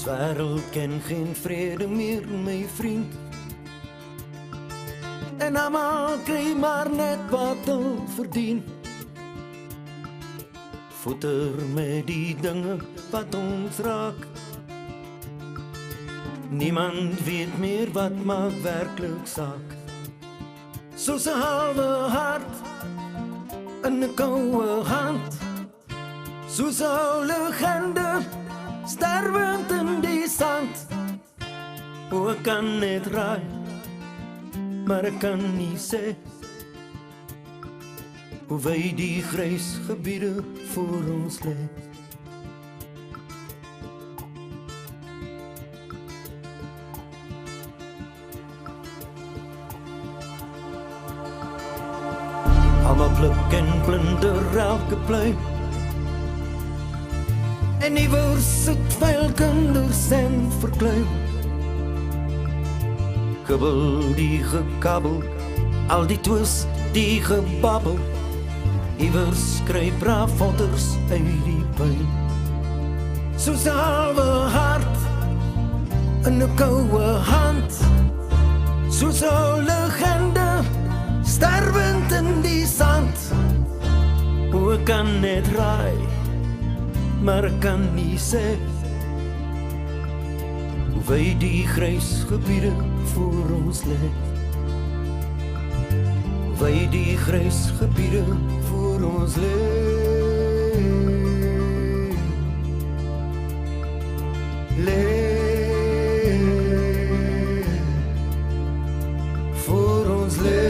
Wêreld ken geen vrede meer, my vriend. En almal kry maar net wat hulle verdien. Voeter met die dinge wat ons raak. Niemand weet meer wat maak werklik saak. Soos 'n halwe hart in 'n koue hand. Soos 'n ou legende sterwend in die sand. O, ek kan net raai, maar ek kan nie sê hoe wyd die grys gebiede voor ons lê. Almal pluk en plunder elke pluim. En iewers sit vuil kinders en verkleum. Kibbel die gekabbel, al die twist die gebabbel. Iewers kry bravotters uit die pyn. Soos 'n halwe hart in 'n koue hand. Soos 'n ou legende sterwend in die sand. O, ek kan net raai, maar ek kan nie sê hoe wyd die grys gebiede voor ons lê. Hoe wyd die grys gebiede voor ons lê. Voor ons lê.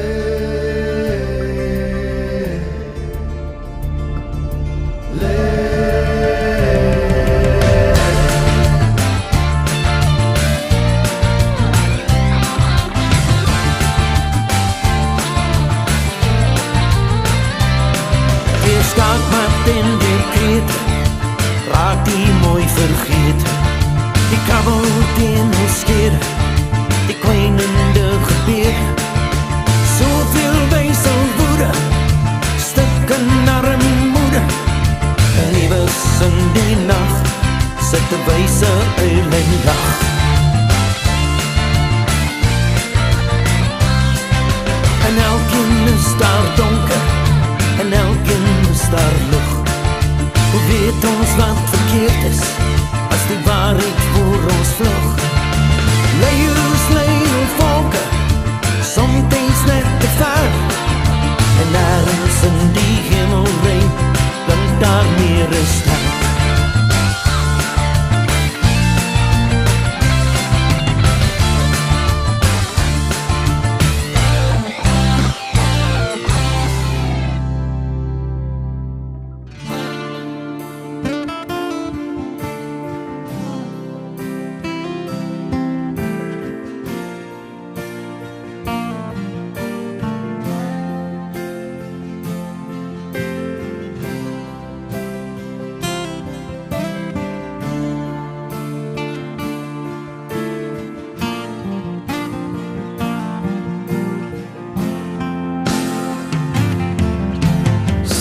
Staat met in die kreet, raak die mooi vergeet. Die kabbel teen ons skeer, die kwynende gebeur. Soveel wysel woede, stukken armoede. En iewers in die nacht, sit die wyse uil en lag. En elkeen is daar donker, en elkeen is daar lig. Hoe weet ons wat verkeerd is, as die waarheid voor ons vlug? Leiers lei ons volke, somtijds net te ver. En ergens in die hemelruim, dan daar meer is daar.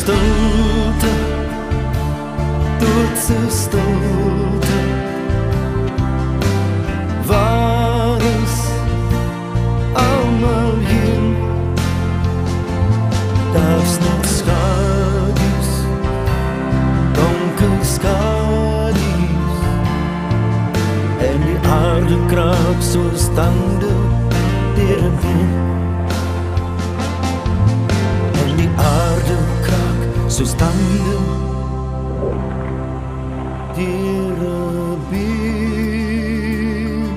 Stilte, doodse stilte. Waar is almal heen? Daar's net skadu's, donker skadu's. En die aarde kraak soos tande deur en heen. En die aarde soos tande deur 'n been.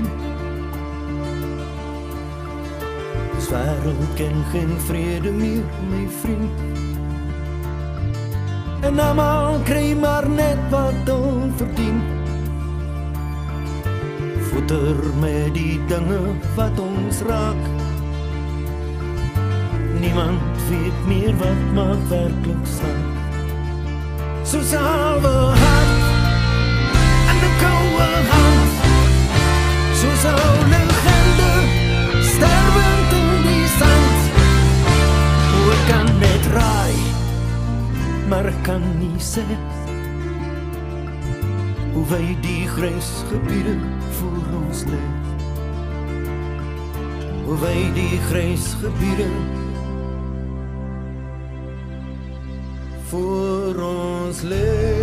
Dis wêreld ken geen vrede meer, my vriend. En almal kry maar net wat hulle verdien. Voeter met die dinge wat ons raak. Niemand weet meer wat maak werklik saak. Soos 'n halwe hart in 'n koue hand. Soos 'n ou legende sterwend in die sand. O, ek kan net raai, maar ek kan nie sê hoe wyd die grijsgebiede voor ons lê. Hoe wyd die grijsgebiede voor ons lê.